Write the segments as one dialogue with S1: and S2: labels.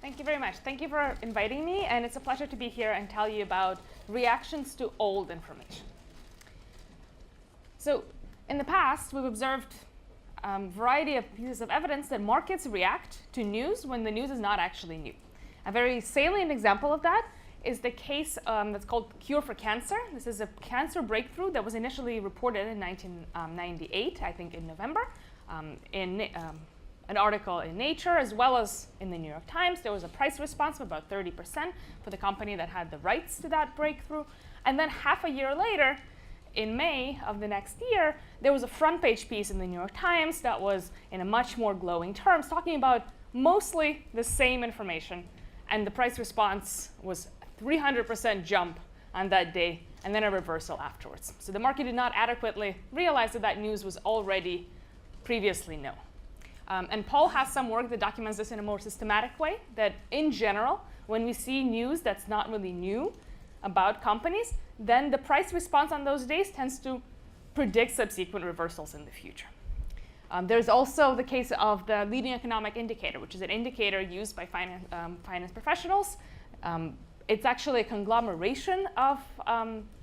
S1: Thank you very much. Thank you for inviting me, and it's a pleasure to be here and tell you about reactions to old information. So in the past, we've observed a variety of pieces of evidence that markets react to news when the news is not actually new. A very salient example of that is the case that's called Cure for Cancer. This is a cancer breakthrough that was initially reported in 1998, I think in November, in an article in Nature, as well as in the New York Times. There was a price response of about 30% for the company that had the rights to that breakthrough. And then half a year later, in May of the next year, there was a front page piece in the New York Times that was in a much more glowing terms, talking about mostly the same information. And the price response was a 300% jump on that day, and then a reversal afterwards. So the market did not adequately realize that that news was already previously known. And Paul has some work that documents this in a more systematic way, that in general, when we see news that's not really new about companies, then the price response on those days tends to predict subsequent reversals in the future. There's also the case of the leading economic indicator, which is an indicator used by finance professionals. It's actually a conglomeration of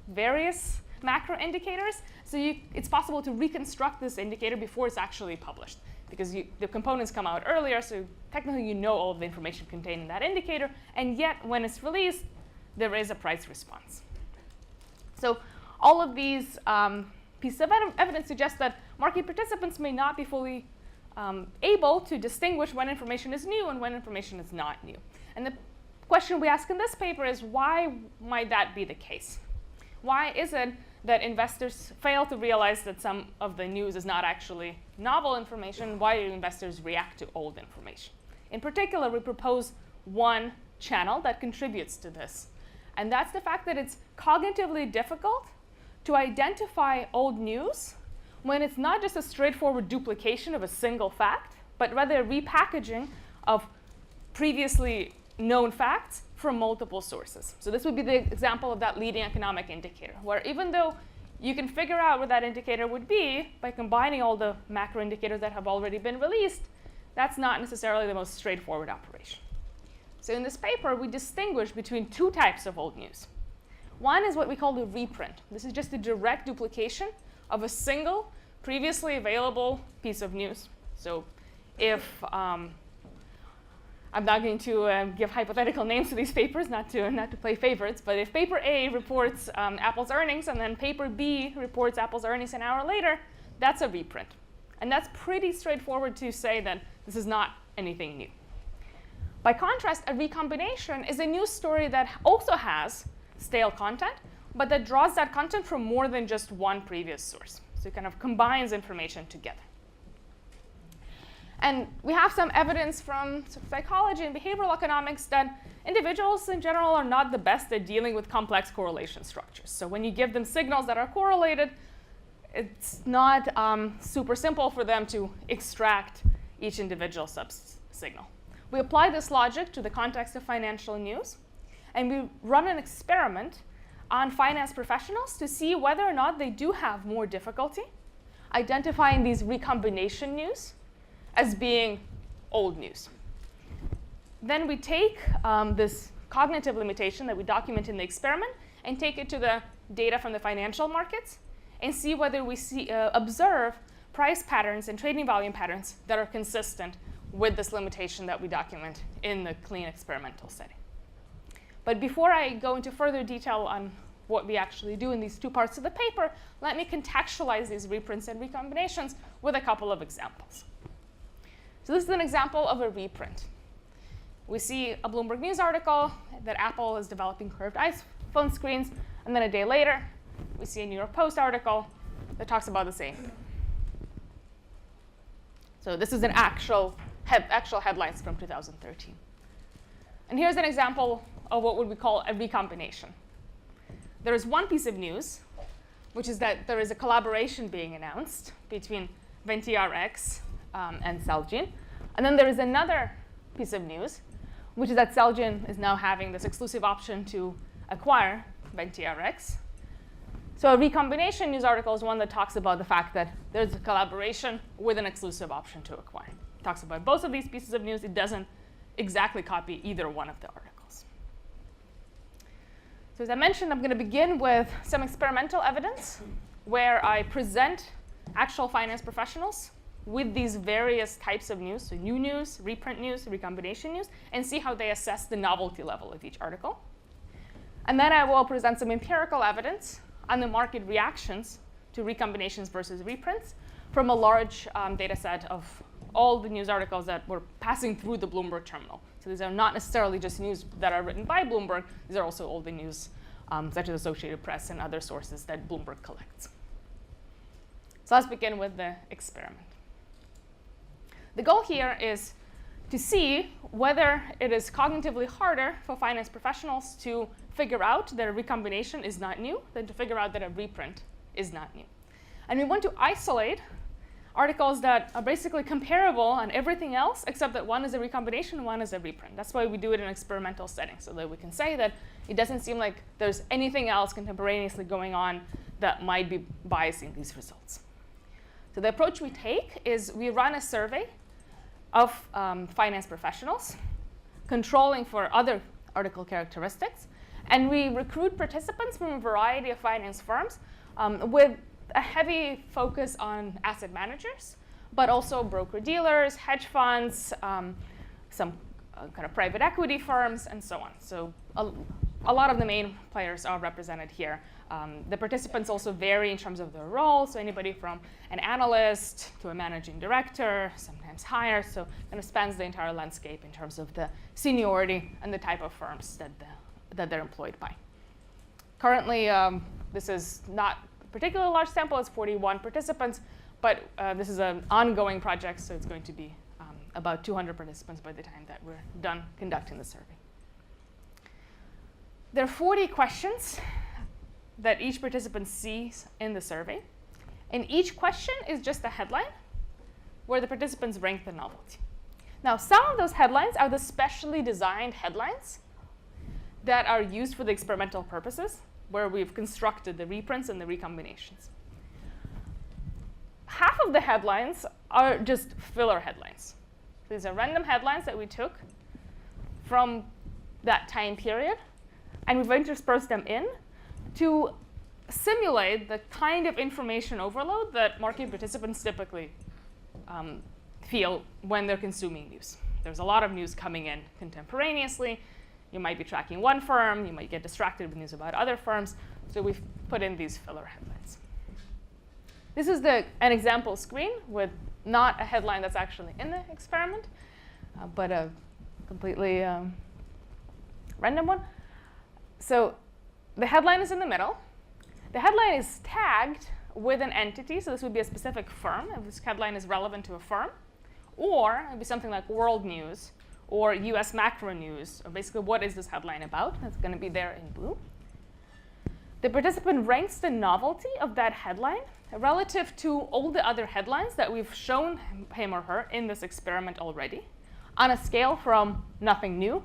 S1: various macro indicators. So it's possible to reconstruct this indicator before it's actually published, because the components come out earlier, so technically you know all of the information contained in that indicator, and yet when it's released, there is a price response. So all of these pieces of evidence suggest that market participants may not be fully able to distinguish when information is new and when information is not new. And the question we ask in this paper is, why might that be the case? Why is it that investors fail to realize that some of the news is not actually novel information? Why do investors react to old information? In particular, we propose one channel that contributes to this. And that's the fact that it's cognitively difficult to identify old news when it's not just a straightforward duplication of a single fact, but rather a repackaging of previously known facts from multiple sources. So this would be the example of that leading economic indicator, where even though you can figure out where that indicator would be by combining all the macro indicators that have already been released, that's not necessarily the most straightforward operation. So in this paper, we distinguish between two types of old news. One is what we call the reprint. This is just a direct duplication of a single previously available piece of news. So if I'm not going to give hypothetical names to these papers, not to play favorites, but if paper A reports Apple's earnings and then paper B reports Apple's earnings an hour later, that's a reprint. And that's pretty straightforward to say that this is not anything new. By contrast, a recombination is a news story that also has stale content, but that draws that content from more than just one previous source. So it kind of combines information together. And we have some evidence from psychology and behavioral economics that individuals in general are not the best at dealing with complex correlation structures. So when you give them signals that are correlated, it's not super simple for them to extract each individual signal. We apply this logic to the context of financial news, and we run an experiment on finance professionals to see whether or not they do have more difficulty identifying these recombination news as being old news. Then we take this cognitive limitation that we document in the experiment and take it to the data from the financial markets and see whether we observe price patterns and trading volume patterns that are consistent with this limitation that we document in the clean experimental setting. But before I go into further detail on what we actually do in these two parts of the paper, let me contextualize these reprints and recombinations with a couple of examples. So this is an example of a reprint. We see a Bloomberg News article that Apple is developing curved iPhone screens, and then a day later, we see a New York Post article that talks about the same thing. So this is an actual headlines from 2013. And here's an example of what would we call a recombination. There is one piece of news, which is that there is a collaboration being announced between VentiRx and Celgene. And then there is another piece of news, which is that Celgene is now having this exclusive option to acquire VentiRx. So a recombination news article is one that talks about the fact that there's a collaboration with an exclusive option to acquire. It talks about both of these pieces of news. It doesn't exactly copy either one of the articles. So as I mentioned, I'm going to begin with some experimental evidence where I present actual finance professionals with these various types of news, so new news, reprint news, recombination news, and see how they assess the novelty level of each article. And then I will present some empirical evidence on the market reactions to recombinations versus reprints from a large data set of all the news articles that were passing through the Bloomberg terminal. So these are not necessarily just news that are written by Bloomberg. These are also all the news, such as Associated Press and other sources that Bloomberg collects. So let's begin with the experiment. The goal here is to see whether it is cognitively harder for finance professionals to figure out that a recombination is not new than to figure out that a reprint is not new. And we want to isolate articles that are basically comparable on everything else, except that one is a recombination, one is a reprint. That's why we do it in an experimental setting, so that we can say that it doesn't seem like there's anything else contemporaneously going on that might be biasing these results. So the approach we take is we run a survey of finance professionals, controlling for other article characteristics, and we recruit participants from a variety of finance firms with a heavy focus on asset managers, but also broker-dealers, hedge funds, some kind of private equity firms, and so on. So a lot of the main players are represented here. The participants also vary in terms of their role, so anybody from an analyst to a managing director, sometimes higher, so kind of spans the entire landscape in terms of the seniority and the type of firms that they're employed by. Currently, this is not a particularly large sample, it's 41 participants, but this is an ongoing project, so it's going to be about 200 participants by the time that we're done conducting the survey. There are 40 questions that each participant sees in the survey. And each question is just a headline where the participants rank the novelty. Now, some of those headlines are the specially designed headlines that are used for the experimental purposes, where we've constructed the reprints and the recombinations. Half of the headlines are just filler headlines. These are random headlines that we took from that time period, and we've interspersed them in to simulate the kind of information overload that market participants typically feel when they're consuming news. There's a lot of news coming in contemporaneously. You might be tracking one firm. You might get distracted with news about other firms. So we've put in these filler headlines. This is an example screen with not a headline that's actually in the experiment, but a completely random one. So the headline is in the middle. The headline is tagged with an entity, so this would be a specific firm, if this headline is relevant to a firm. Or it would be something like world news or US macro news, or basically what is this headline about? That's going to be there in blue. The participant ranks the novelty of that headline relative to all the other headlines that we've shown him or her in this experiment already, on a scale from nothing new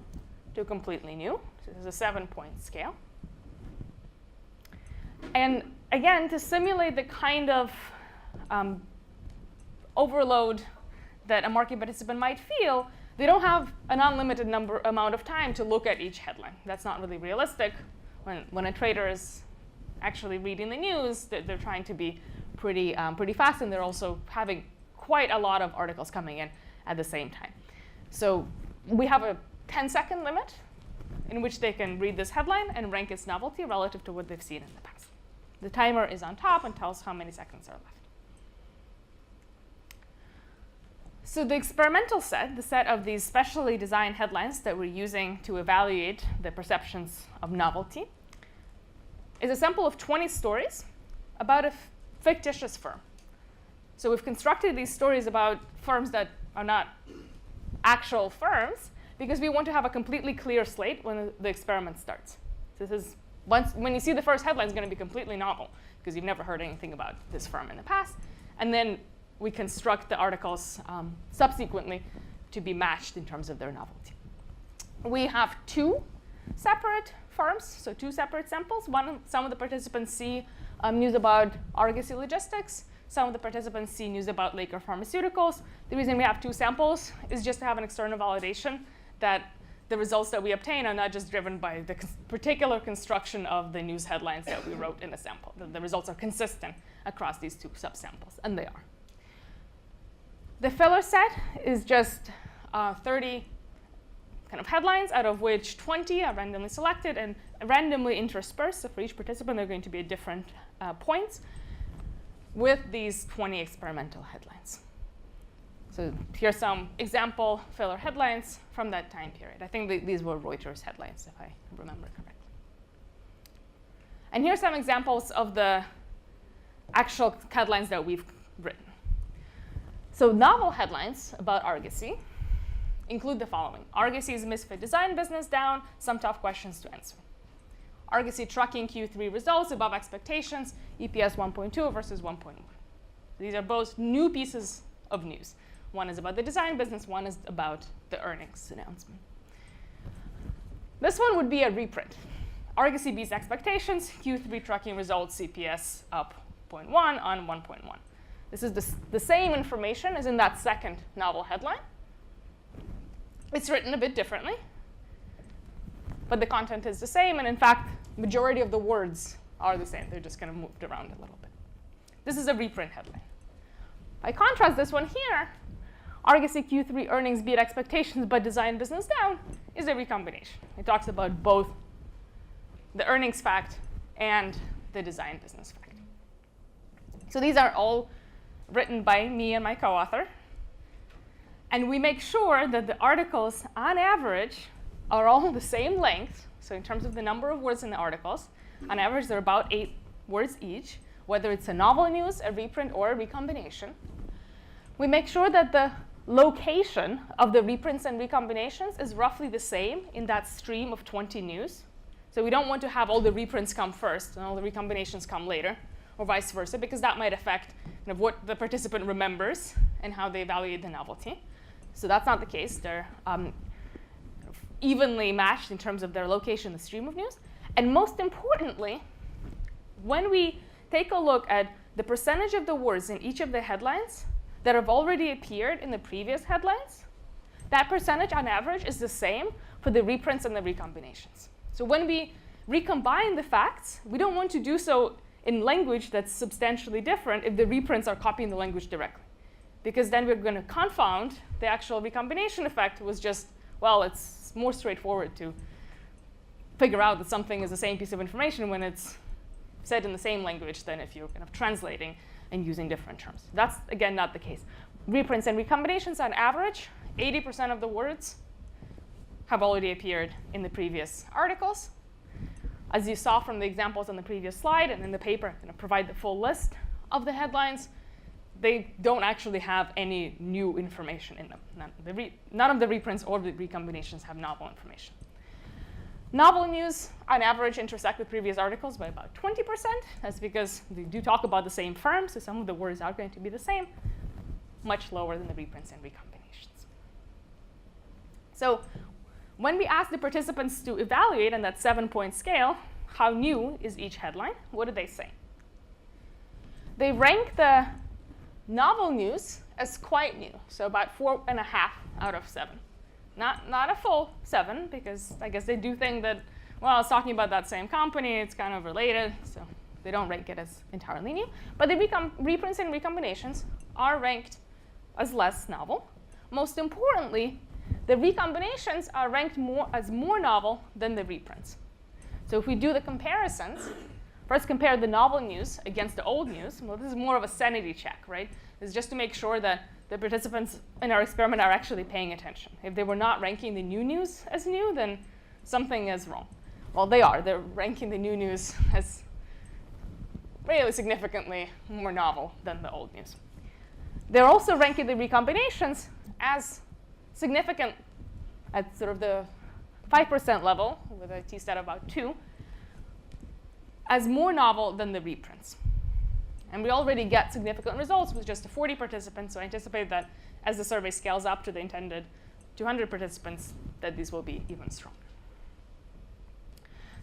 S1: to completely new. So this is a 7-point scale. And again, to simulate the kind of overload that a market participant might feel, they don't have an unlimited amount of time to look at each headline. That's not really realistic. When a trader is actually reading the news, they're trying to be pretty fast, and they're also having quite a lot of articles coming in at the same time. So we have a 10-second limit in which they can read this headline and rank its novelty relative to what they've seen in the past. The timer is on top and tells how many seconds are left. So the experimental set, the set of these specially designed headlines that we're using to evaluate the perceptions of novelty, is a sample of 20 stories about a fictitious firm. So we've constructed these stories about firms that are not actual firms because we want to have a completely clear slate when the experiment starts. So this is when you see the first headline, it's going to be completely novel because you've never heard anything about this firm in the past. And then we construct the articles subsequently to be matched in terms of their novelty. We have two separate firms, so two separate samples. Some of the participants see news about Argosy Logistics. Some of the participants see news about Laker Pharmaceuticals. The reason we have two samples is just to have an external validation that the results that we obtain are not just driven by the particular construction of the news headlines that we wrote in a sample. The results are consistent across these two subsamples, and they are. The filler set is just 30 kind of headlines, out of which 20 are randomly selected and randomly interspersed. So for each participant, they're going to be at different points with these 20 experimental headlines. So here's some example filler headlines from that time period. I think these were Reuters headlines, if I remember correctly. And here's some examples of the actual headlines that we've written. So novel headlines about Argosy include the following. Argosy's misfit design business down, some tough questions to answer. Argosy trucking Q3 results above expectations, EPS 1.2 versus 1.1. These are both new pieces of news. One is about the design business, one is about the earnings announcement. This one would be a reprint. Argosy beats expectations, Q3 trucking results, CPS up 0.1 on 1.1. This is the same information as in that second novel headline. It's written a bit differently, but the content is the same, and in fact, majority of the words are the same. They're just kind of moved around a little bit. This is a reprint headline. By contrast, this one here, Argosy Q3 earnings beat expectations but design business down, is a recombination. It talks about both the earnings fact and the design business fact. So these are all written by me and my co-author. And we make sure that the articles, on average, are all the same length. So in terms of the number of words in the articles, on average, they're about 8 words each, whether it's a novel news, a reprint, or a recombination. We make sure that the location of the reprints and recombinations is roughly the same in that stream of 20 news. So we don't want to have all the reprints come first and all the recombinations come later, or vice versa, because that might affect kind of what the participant remembers and how they evaluate the novelty. So that's not the case. They're evenly matched in terms of their location in the stream of news. And most importantly, when we take a look at the percentage of the words in each of the headlines that have already appeared in the previous headlines, that percentage on average is the same for the reprints and the recombinations. So when we recombine the facts, we don't want to do so in language that's substantially different if the reprints are copying the language directly. Because then we're going to confound the actual recombination effect was just, well, it's more straightforward to figure out that something is the same piece of information when it's said in the same language than if you're kind of translating and using different terms. That's, again, not the case. Reprints and recombinations, on average, 80% of the words have already appeared in the previous articles. As you saw from the examples on the previous slide, and in the paper, I'm going to provide the full list of the headlines. They don't actually have any new information in them. None of the reprints or the recombinations have novel information. Novel news, on average, intersect with previous articles by about 20%. That's because they do talk about the same firm, so some of the words are going to be the same, much lower than the reprints and recombinations. So when we ask the participants to evaluate on that 7-point scale, how new is each headline, what do they say? They rank the novel news as quite new, so about 4.5 out of 7. Not a full 7, because I guess they do think that, well, it's talking about that same company, it's kind of related, so they don't rank it as entirely new. But the reprints and recombinations are ranked as less novel. Most importantly, the recombinations are ranked as more novel than the reprints. So if we do the comparisons, first compare the novel news against the old news. Well, this is more of a sanity check, right? This is just to make sure that the participants in our experiment are actually paying attention. If they were not ranking the new news as new, then something is wrong. Well, they are. They're ranking the new news as really significantly more novel than the old news. They're also ranking the recombinations as significant at sort of the 5% level, with a t-stat of about 2, as more novel than the reprints. And we already get significant results with just 40 participants, so I anticipate that as the survey scales up to the intended 200 participants, that these will be even stronger.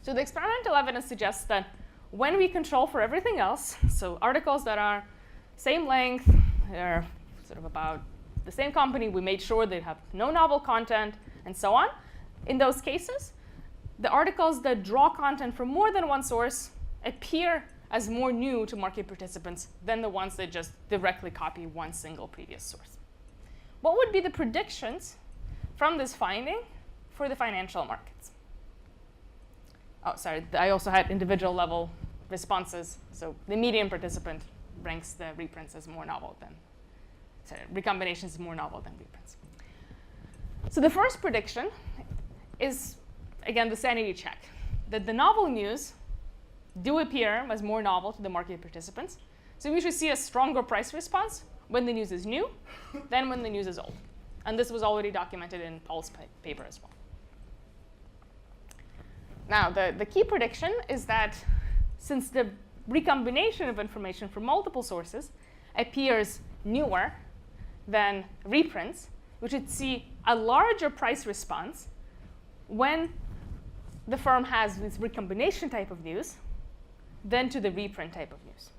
S1: So the experimental evidence suggests that when we control for everything else, so articles that are same length, they're sort of about the same company, we made sure they have no novel content, and so on. In those cases, the articles that draw content from more than one source appear as more new to market participants than the ones that just directly copy one single previous source. What would be the predictions from this finding for the financial markets? Oh, sorry, I also had individual level responses. So the median participant ranks the reprints as more novel than, sorry, recombinations as more novel than reprints. So the first prediction is, again, the sanity check, that the novel news do appear as more novel to the market participants. So we should see a stronger price response when the news is new than when the news is old. And this was already documented in Paul's paper as well. Now, the key prediction is that since the recombination of information from multiple sources appears newer than reprints, we should see a larger price response when the firm has this recombination type of news than to the reprint type of news.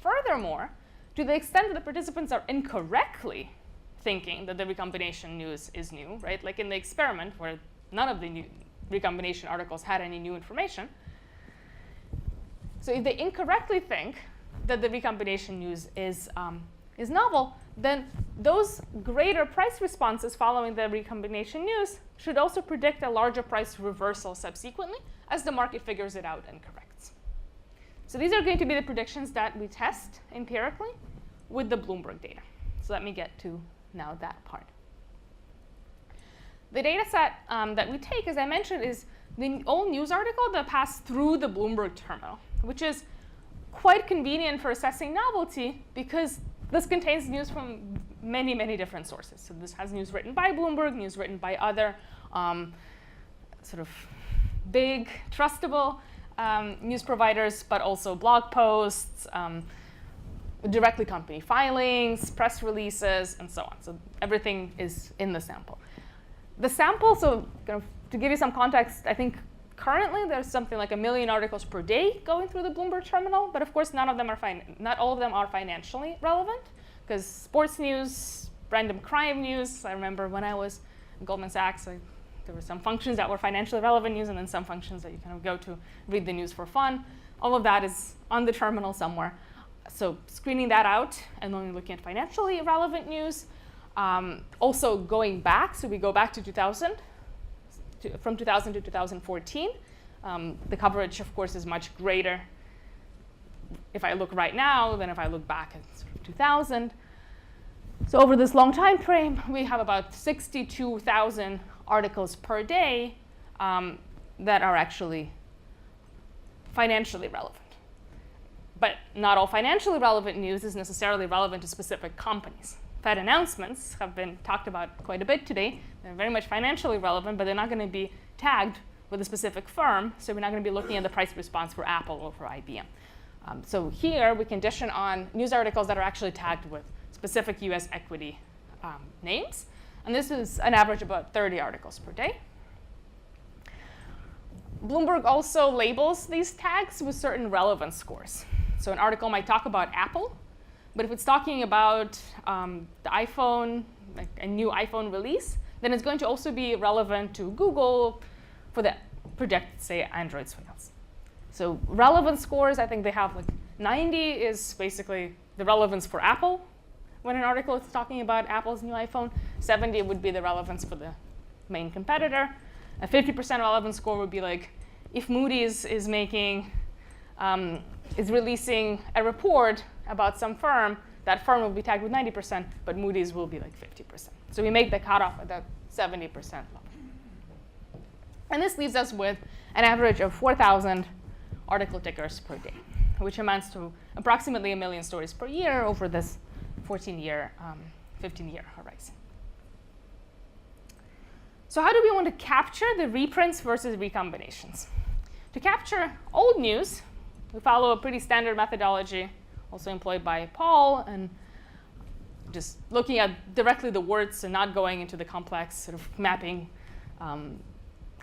S1: Furthermore, to the extent that the participants are incorrectly thinking that the recombination news is new, right? Like in the experiment where none of the new recombination articles had any new information. So if they incorrectly think that the recombination news is novel, then those greater price responses following the recombination news should also predict a larger price reversal subsequently as the market figures it out and corrects. So these are going to be the predictions that we test empirically with the Bloomberg data. So let me get to now that part. The data set that we take, as I mentioned, is the old news article that passed through the Bloomberg terminal, which is quite convenient for assessing novelty because this contains news from many, many different sources. So this has news written by Bloomberg, news written by other sort of big, trustable news providers, but also blog posts, directly company filings, press releases, and so on. So everything is in the sample. The sample, so kind of to give you some context, I think currently there's something like 1 million articles per day going through the Bloomberg terminal, but of course not all of them are financially relevant, because sports news, random crime news, I remember when I was in Goldman Sachs, there were some functions that were financially relevant news and then some functions that you kind of go to read the news for fun. All of that is on the terminal somewhere. So screening that out and only looking at financially relevant news. Also going back, so we go back to 2000, from 2000 to 2014. The coverage, of course, is much greater if I look right now than if I look back at sort of 2000. So over this long time frame, we have about 62,000 articles per day that are actually financially relevant. But not all financially relevant news is necessarily relevant to specific companies. Fed announcements have been talked about quite a bit today. They're very much financially relevant, but they're not going to be tagged with a specific firm, so we're not going to be looking at the price response for Apple or for IBM. So here we condition on news articles that are actually tagged with specific US equity names. And this is an average about 30 articles per day. Bloomberg also labels these tags with certain relevance scores. So an article might talk about Apple, but if it's talking about the iPhone, like a new iPhone release, then it's going to also be relevant to Google for the projected, say, Android sales. So relevance scores, I think they have like 90 is basically the relevance for Apple when an article is talking about Apple's new iPhone. 70 would be the relevance for the main competitor. A 50% relevance score would be like if Moody's is releasing a report about some firm, that firm will be tagged with 90%, but Moody's will be like 50%. So we make the cutoff at that 70% level. And this leaves us with an average of 4,000 article tickers per day, which amounts to approximately 1 million stories per year over this 15-year horizon. So how do we want to capture the reprints versus recombinations? To capture old news, we follow a pretty standard methodology, also employed by Paul, and just looking at directly the words and not going into the complex sort of mapping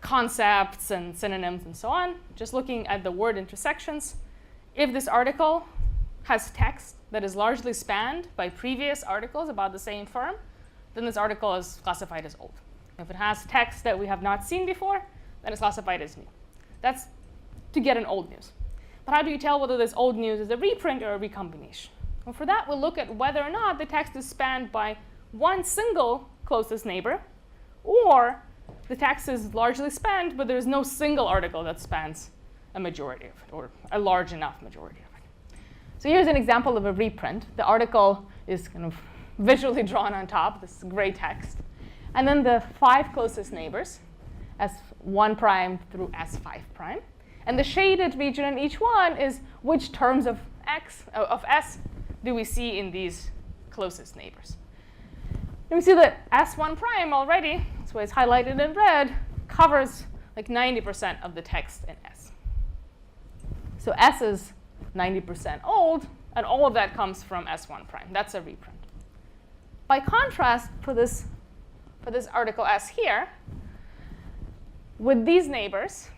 S1: concepts and synonyms and so on, just looking at the word intersections. If this article has text that is largely spanned by previous articles about the same firm, then this article is classified as old. If it has text that we have not seen before, then it's classified as new. That's to get an old news. But how do you tell whether this old news is a reprint or a recombination? Well, for that, we'll look at whether or not the text is spanned by one single closest neighbor, or the text is largely spanned, but there's no single article that spans a majority of it, or a large enough majority of it. So here's an example of a reprint. The article is kind of visually drawn on top, this gray text. And then the 5 closest neighbors, S1 prime through S5 prime. And the shaded region in each one is which terms of S do we see in these closest neighbors. And we see that S1 prime already, that's why it's highlighted in red, covers like 90% of the text in S. So S is 90% old, and all of that comes from S1 prime. That's a reprint. By contrast, for this article S here, with these neighbors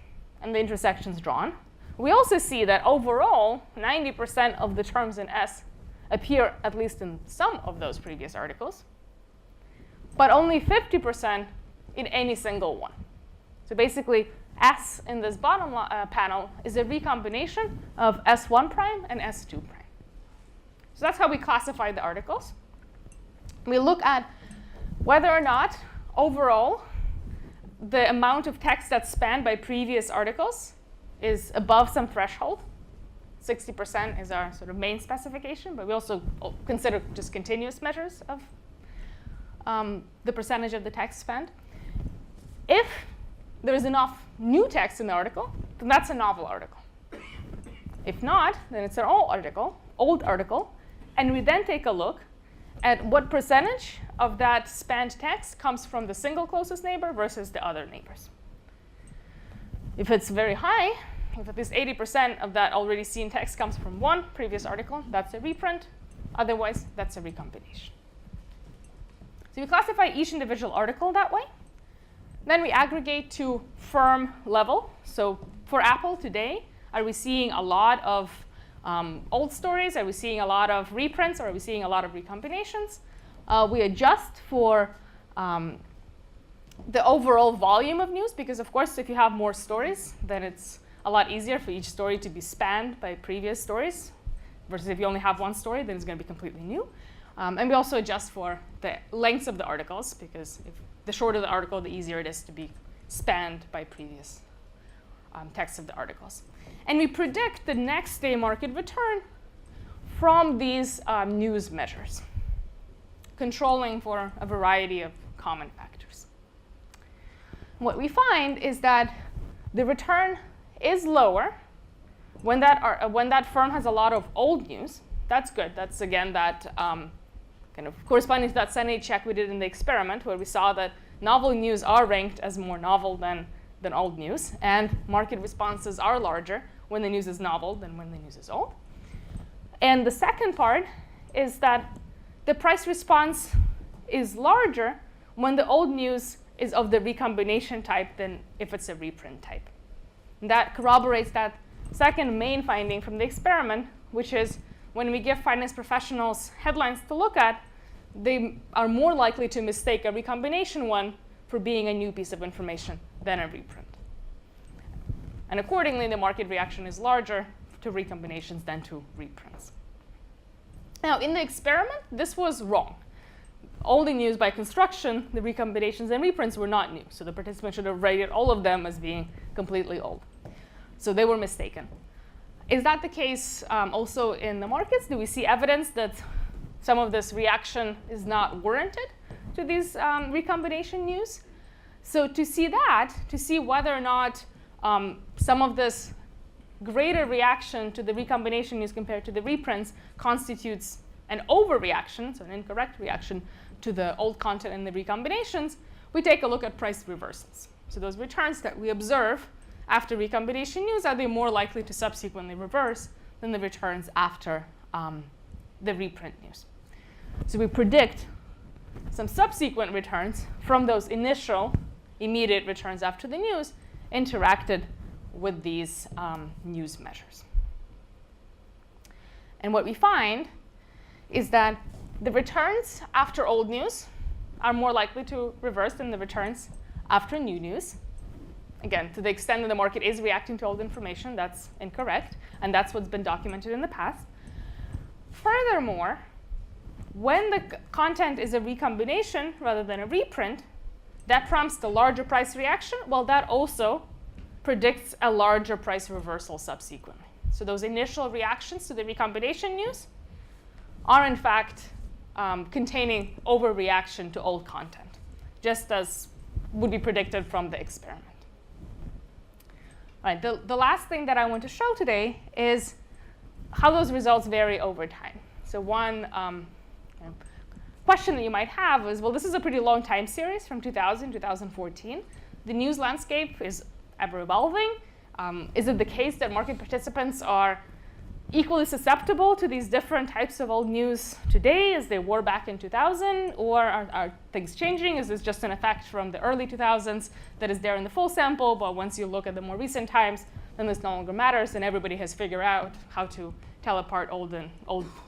S1: and the intersections drawn, we also see that overall, 90% of the terms in S appear at least in some of those previous articles, but only 50% in any single one. So basically, S in this bottom panel is a recombination of S1 prime and S2 prime. So that's how we classify the articles. We look at whether or not overall the amount of text that's spanned by previous articles is above some threshold. 60% is our sort of main specification, but we also consider just continuous measures of the percentage of the text spanned. If there is enough new text in the article, then that's a novel article. If not, then it's an old article, and we then take a look at what percentage of that spanned text comes from the single closest neighbor versus the other neighbors. If it's very high, if at least 80% of that already seen text comes from one previous article, that's a reprint. Otherwise, that's a recombination. So we classify each individual article that way. Then we aggregate to firm level. So for Apple today, are we seeing a lot of old stories? Are we seeing a lot of reprints? Or are we seeing a lot of recombinations? We adjust for the overall volume of news, because of course, if you have more stories, then it's a lot easier for each story to be spanned by previous stories, versus if you only have one story, then it's going to be completely new. And we also adjust for the lengths of the articles, because if the shorter the article, the easier it is to be spanned by previous texts of the articles. And we predict the next day market return from these news measures, controlling for a variety of common factors. What we find is that the return is lower when that firm has a lot of old news. That's good. That's, again, that kind of corresponding to that sanity check we did in the experiment, where we saw that novel news are ranked as more novel than old news, and market responses are larger when the news is novel than when the news is old. And the second part is that the price response is larger when the old news is of the recombination type than if it's a reprint type. And that corroborates that second main finding from the experiment, which is when we give finance professionals headlines to look at, they are more likely to mistake a recombination one for being a new piece of information than a reprint. And accordingly, the market reaction is larger to recombinations than to reprints. Now, in the experiment, this was wrong. Old news by construction, the recombinations and reprints were not new. So the participants should have rated all of them as being completely old. So they were mistaken. Is that the case also in the markets? Do we see evidence that some of this reaction is not warranted to these recombination news? So to see that, to see whether or not some of this greater reaction to the recombination news compared to the reprints constitutes an overreaction, so an incorrect reaction to the old content in the recombinations, we take a look at price reversals. So those returns that we observe after recombination news, are they more likely to subsequently reverse than the returns after the reprint news? So we predict some subsequent returns from those initial immediate returns after the news interacted with these news measures. And what we find is that the returns after old news are more likely to reverse than the returns after new news. Again, to the extent that the market is reacting to old information, that's incorrect, and that's what's been documented in the past. Furthermore, when the content is a recombination rather than a reprint, that prompts the larger price reaction. Well, that also predicts a larger price reversal subsequently. So those initial reactions to the recombination news are, in fact, containing overreaction to old content, just as would be predicted from the experiment. All right, the last thing that I want to show today is how those results vary over time. So one question that you might have is, well, this is a pretty long time series from 2000 to 2014. The news landscape is ever evolving. Is it the case that market participants are equally susceptible to these different types of old news today as they were back in 2000? Or are things changing? Is this just an effect from the early 2000s that is there in the full sample, but once you look at the more recent times, then this no longer matters, and everybody has figured out how to tell apart old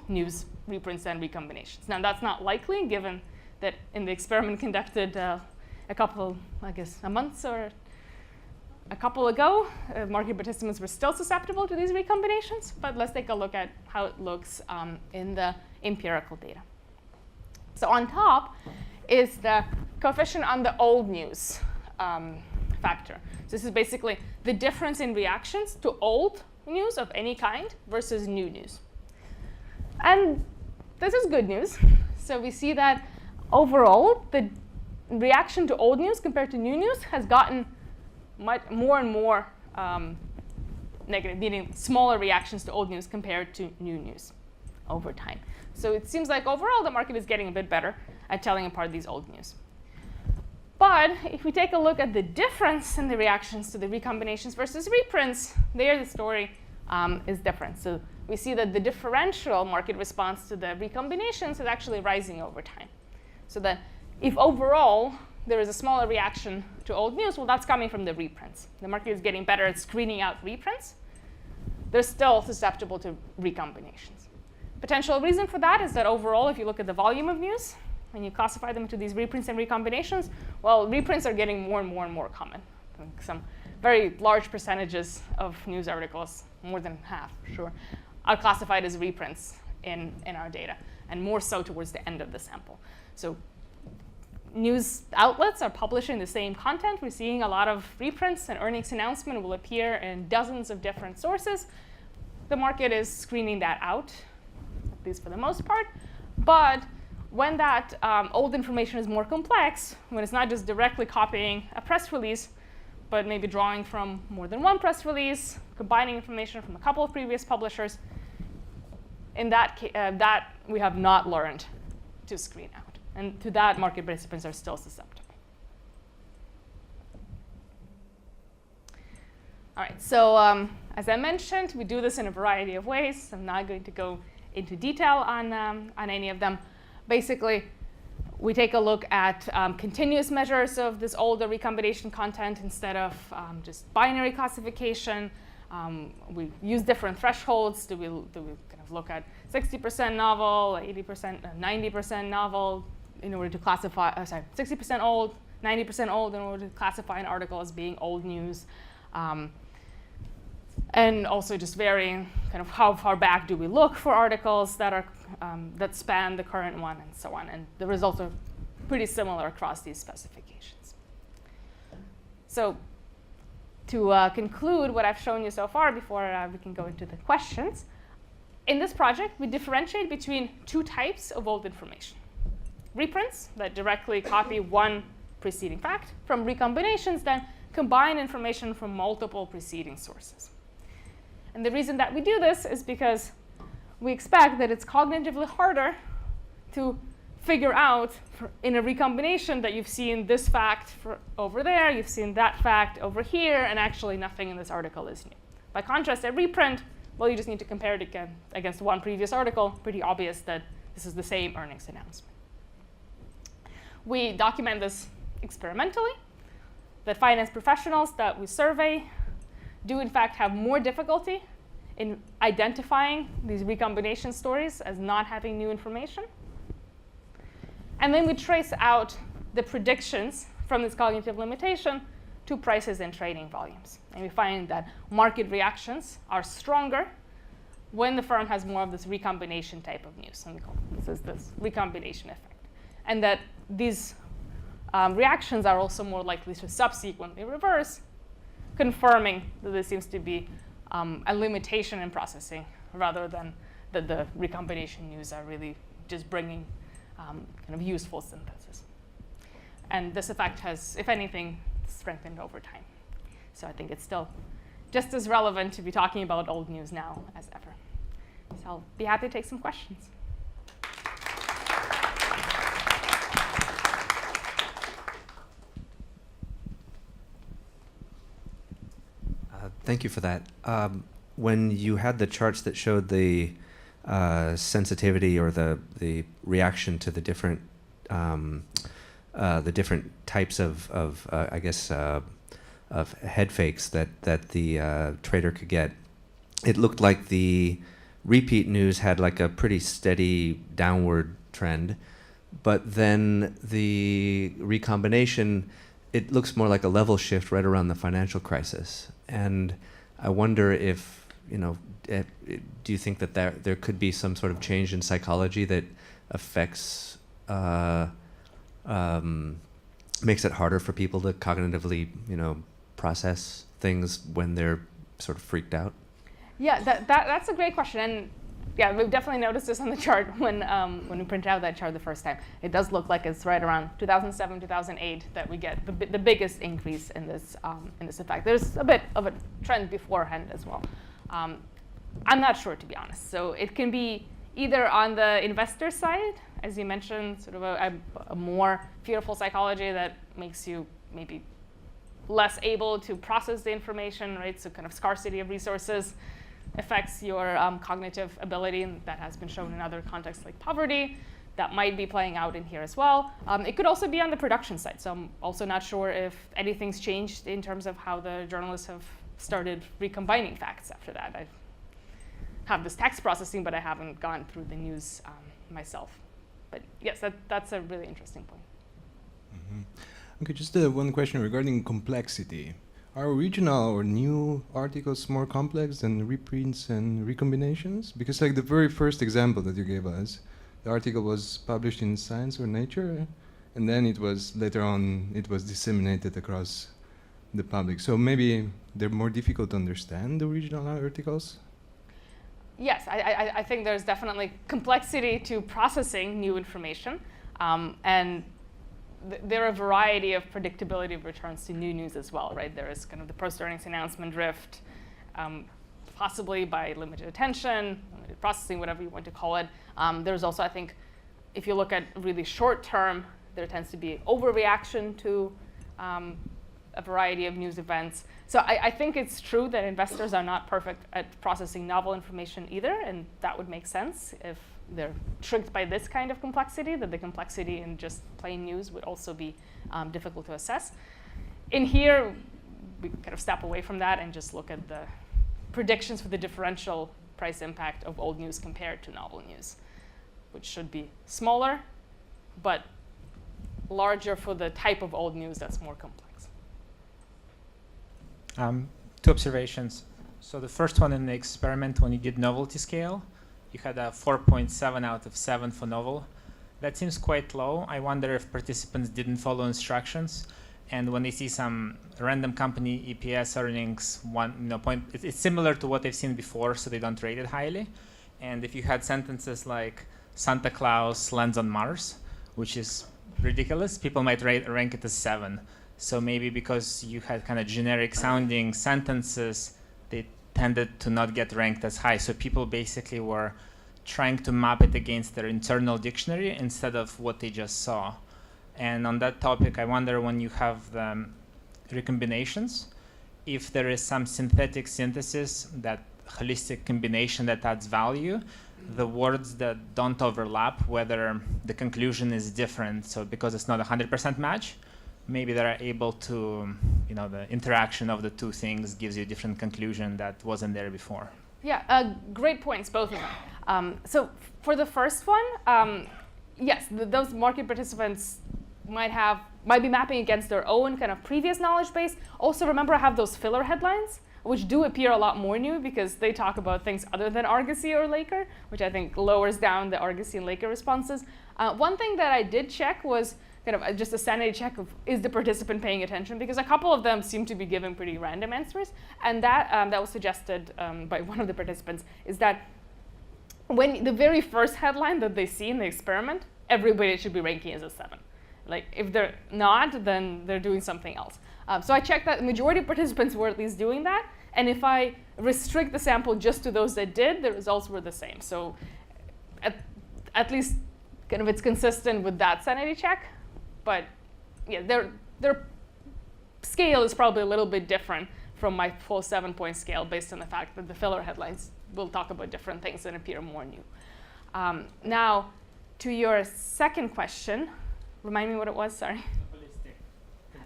S1: news reprints and recombinations? Now, that's not likely, given that in the experiment conducted a couple, I guess, a month or a couple ago, market participants were still susceptible to these recombinations, but let's take a look at how it looks in the empirical data. So on top is the coefficient on the old news factor. So this is basically the difference in reactions to old news of any kind versus new news. And this is good news. So we see that overall, the reaction to old news compared to new news has gotten more and more negative, meaning smaller reactions to old news compared to new news over time. So it seems like overall the market is getting a bit better at telling apart these old news. But if we take a look at the difference in the reactions to the recombinations versus reprints, there the story is different. So we see that the differential market response to the recombinations is actually rising over time. So that if overall there is a smaller reaction to old news, well, that's coming from the reprints. The market is getting better at screening out reprints. They're still susceptible to recombinations. Potential reason for that is that overall, if you look at the volume of news, and you classify them into these reprints and recombinations, well, reprints are getting more and more and more common. Some very large percentages of news articles, more than half, sure, are classified as reprints in our data, and more so towards the end of the sample. So news outlets are publishing the same content. We're seeing a lot of reprints, and earnings announcement will appear in dozens of different sources. The market is screening that out, at least for the most part. But when that old information is more complex, when it's not just directly copying a press release, but maybe drawing from more than one press release, combining information from a couple of previous publishers, in that we have not learned to screen out. And to that, market participants are still susceptible. All right, so as I mentioned, we do this in a variety of ways. I'm not going to go into detail on any of them. Basically, we take a look at continuous measures of this older recombination content instead of just binary classification. We use different thresholds. Do we kind of look at 60% novel, 80%, 90% novel in order to classify, 60% old, 90% old in order to classify an article as being old news. And also just varying kind of how far back do we look for articles that are that span the current one, and so on. And the results are pretty similar across these specifications. So to conclude what I've shown you so far before we can go into the questions, in this project, we differentiate between two types of old information. Reprints that directly copy one preceding fact from recombinations that combine information from multiple preceding sources. And the reason that we do this is because we expect that it's cognitively harder to figure out in a recombination that you've seen this fact over there, you've seen that fact over here, and actually nothing in this article is new. By contrast, a reprint, well, you just need to compare it again against one previous article. Pretty obvious that this is the same earnings announcement. We document this experimentally, that finance professionals that we survey do in fact have more difficulty in identifying these recombination stories as not having new information. And then we trace out the predictions from this cognitive limitation to prices and trading volumes. And we find that market reactions are stronger when the firm has more of this recombination type of news. And we call this recombination effect. And that these reactions are also more likely to subsequently reverse, confirming that there seems to be a limitation in processing rather than that the recombination news are really just bringing kind of useful synthesis. And this effect has, if anything, strengthened over time. So I think it's still just as relevant to be talking about old news now as ever. So I'll be happy to take some questions.
S2: Thank you for that. When you had the charts that showed the sensitivity or the reaction to the different types of I guess of head fakes that the trader could get, it looked like the repeat news had like a pretty steady downward trend, but then the recombination, it looks more like a level shift right around the financial crisis. And I wonder if, do you think that there could be some sort of change in psychology that affects, makes it harder for people to cognitively, process things when they're sort of freaked out?
S1: Yeah, that's a great question. And yeah, we've definitely noticed this on the chart when we printed out that chart the first time. It does look like it's right around 2007, 2008 that we get the biggest increase in this effect. There's a bit of a trend beforehand as well. I'm not sure, to be honest. So it can be either on the investor side, as you mentioned, sort of a more fearful psychology that makes you maybe less able to process the information, right? So kind of scarcity of resources affects your cognitive ability, and that has been shown in other contexts like poverty. That might be playing out in here as well. It could also be on the production side. So I'm also not sure if anything's changed in terms of how the journalists have started recombining facts after that. I have this text processing, but I haven't gone through the news myself. But yes, that's a really interesting point.
S3: Mm-hmm. Okay, just one question regarding complexity. Are original or new articles more complex than reprints and recombinations? Because like the very first example that you gave us, the article was published in Science or Nature, and then it was later on, it was disseminated across the public. So maybe they're more difficult to understand, the original articles?
S1: Yes, I think there's definitely complexity to processing new information. And there are a variety of predictability of returns to new news as well, right? There is kind of the post-earnings announcement drift, possibly by limited attention, limited processing, whatever you want to call it. There's also, I think, if you look at really short term, there tends to be overreaction to a variety of news events. So I think it's true that investors are not perfect at processing novel information either, and that would make sense if they're tricked by this kind of complexity, that the complexity in just plain news would also be difficult to assess. In here, we kind of step away from that and just look at the predictions for the differential price impact of old news compared to novel news, which should be smaller, but larger for the type of old news that's more complex.
S4: Two observations. So the first one in the experiment, when you did novelty scale, you had a 4.7 out of 7 for novel. That seems quite low. I wonder if participants didn't follow instructions, and when they see some random company EPS earnings, it's similar to what they've seen before, so they don't rate it highly. And if you had sentences like Santa Claus lands on Mars, which is ridiculous, people might rank it as 7. So maybe because you had kind of generic sounding sentences, they tended to not get ranked as high. So people basically were trying to map it against their internal dictionary instead of what they just saw. And on that topic, I wonder, when you have the recombinations, if there is some synthetic synthesis, that holistic combination that adds value, the words that don't overlap, whether the conclusion is different. So because it's not a 100% match, maybe they're able to, the interaction of the two things gives you a different conclusion that wasn't there before.
S1: Yeah, great points, both of them. So for the first one, yes, those market participants might be mapping against their own kind of previous knowledge base. Also, remember, I have those filler headlines, which do appear a lot more new because they talk about things other than Argosy or Laker, which I think lowers down the Argosy and Laker responses. One thing that I did check was kind of just a sanity check of, is the participant paying attention? Because a couple of them seem to be giving pretty random answers. And that was suggested by one of the participants, is that when the very first headline that they see in the experiment, everybody should be ranking as a 7. Like, if they're not, then they're doing something else. So I checked that the majority of participants were at least doing that. And if I restrict the sample just to those that did, the results were the same. So at least kind of it's consistent with that sanity check. But yeah, their scale is probably a little bit different from my full 7-point scale based on the fact that the filler headlines will talk about different things and appear more new. Now, to your second question, remind me what it was, sorry.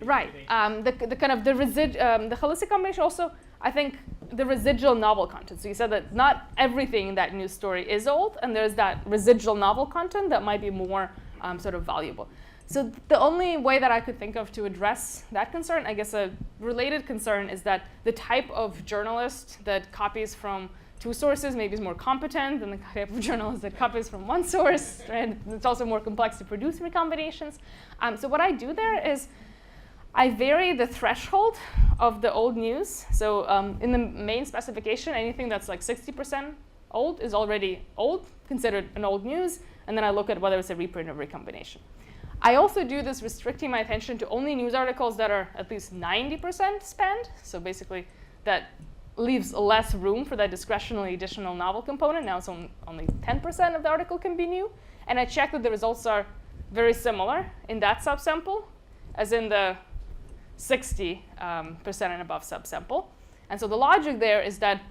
S1: Right, the kind of the holistic combination also, I think the residual novel content. So you said that not everything in that news story is old, and there's that residual novel content that might be more sort of valuable. So the only way that I could think of to address that concern, I guess a related concern, is that the type of journalist that copies from 2 sources maybe is more competent than the type of journalist that copies from 1 source, right? It's also more complex to produce recombinations. So what I do there is I vary the threshold of the old news. So in the main specification, anything that's like 60% old is already old, considered an old news. And then I look at whether it's a reprint or recombination. I also do this restricting my attention to only news articles that are at least 90% spanned. So basically, that leaves less room for that discretionary additional novel component. Now it's only 10% of the article can be new. And I check that the results are very similar in that subsample as in the 60% and above subsample. And so the logic there is that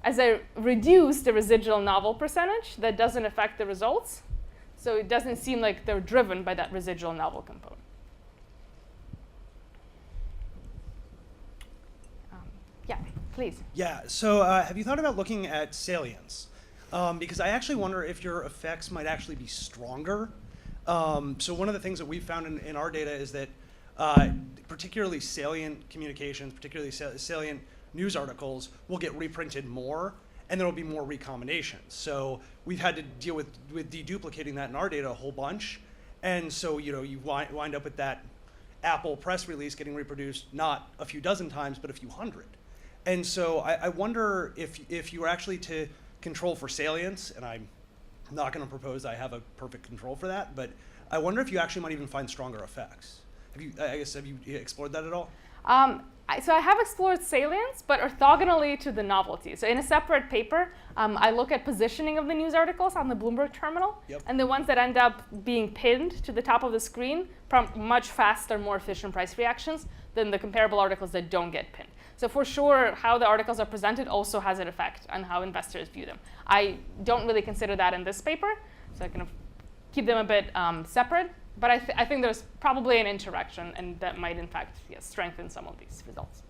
S1: as I reduce the residual novel percentage, that doesn't affect the results. So it doesn't seem like they're driven by that residual novel component. Yeah, please.
S5: Yeah, so have you thought about looking at salience? Because I actually wonder if your effects might actually be stronger. So one of the things that we've found in our data is that particularly salient communications, particularly salient news articles, will get reprinted more, and there will be more recombinations. So we've had to deal with deduplicating that in our data a whole bunch. And so you wind up with that Apple press release getting reproduced not a few dozen times, but a few hundred. And so I wonder if you were actually to control for salience, and I'm not going to propose I have a perfect control for that, but I wonder if you actually might even find stronger effects. Have you explored that at all?
S1: So I have explored salience, but orthogonally to the novelty. So in a separate paper, I look at positioning of the news articles on the Bloomberg terminal.
S5: Yep.
S1: And the ones that end up being pinned to the top of the screen prompt much faster, more efficient price reactions than the comparable articles that don't get pinned. So for sure, how the articles are presented also has an effect on how investors view them. I don't really consider that in this paper, so I kind of keep them a bit separate. But I think there's probably an interaction, and that might, in fact, strengthen some of these results.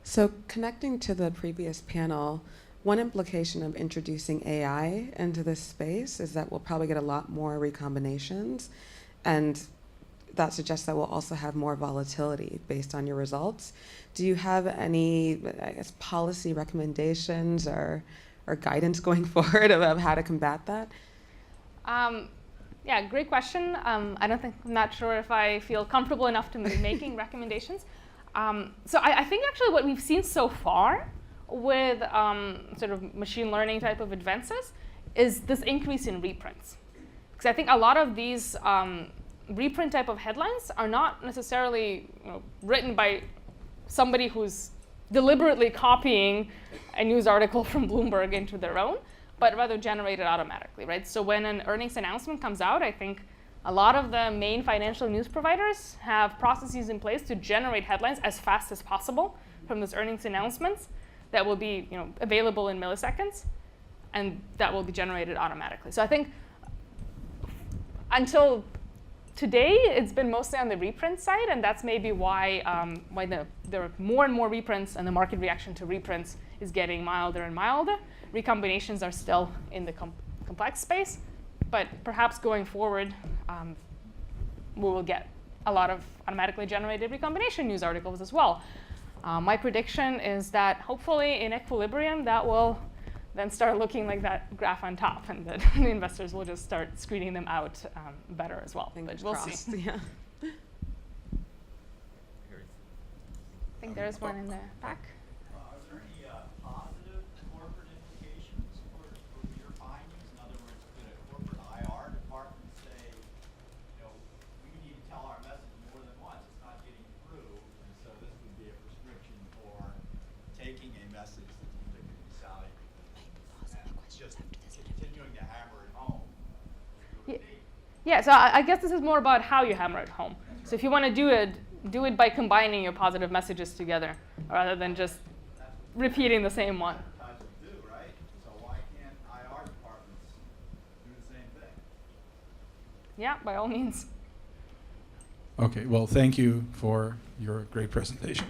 S6: So connecting to the previous panel, one implication of introducing AI into this space is that we'll probably get a lot more recombinations, and that suggests that we'll also have more volatility based on your results. Do you have any, I guess, policy recommendations or guidance going forward about how to combat that?
S1: Yeah, great question. I'm not sure if I feel comfortable enough to be making recommendations. So I think actually what we've seen so far with sort of machine learning type of advances is this increase in reprints. Because I think a lot of these reprint type of headlines are not necessarily written by somebody who's deliberately copying a news article from Bloomberg into their own, but rather generated automatically, right? So when an earnings announcement comes out, I think a lot of the main financial news providers have processes in place to generate headlines as fast as possible from those earnings announcements that will be available in milliseconds, and that will be generated automatically. So I think until today, it's been mostly on the reprint side, and that's maybe why there are more and more reprints, and the market reaction to reprints is getting milder and milder. Recombinations are still in the complex space. but perhaps going forward, we will get a lot of automatically generated recombination news articles as well. My prediction is that hopefully in equilibrium, that will then start looking like that graph on top, and that the investors will just start screening them out better as well.
S6: Fingers
S1: But we'll
S6: crossed,
S1: see.
S6: yeah.
S1: I think there's one in the back.
S7: Are there any positive corporate implications for your findings? In other words, could a corporate IR department say, we need to tell our message more than once, it's not getting through, and so this would be a prescription for taking a message that's particularly salient and just continuing to hammer it home?
S1: Yeah, so I guess this is more about how you hammer it home. So if you want to do it by combining your positive messages together, rather than just repeating the same one.
S7: Advertisers do, right? So why can't IR departments do the same thing?
S1: Yeah, by all means.
S8: Okay, well, thank you for your great presentation.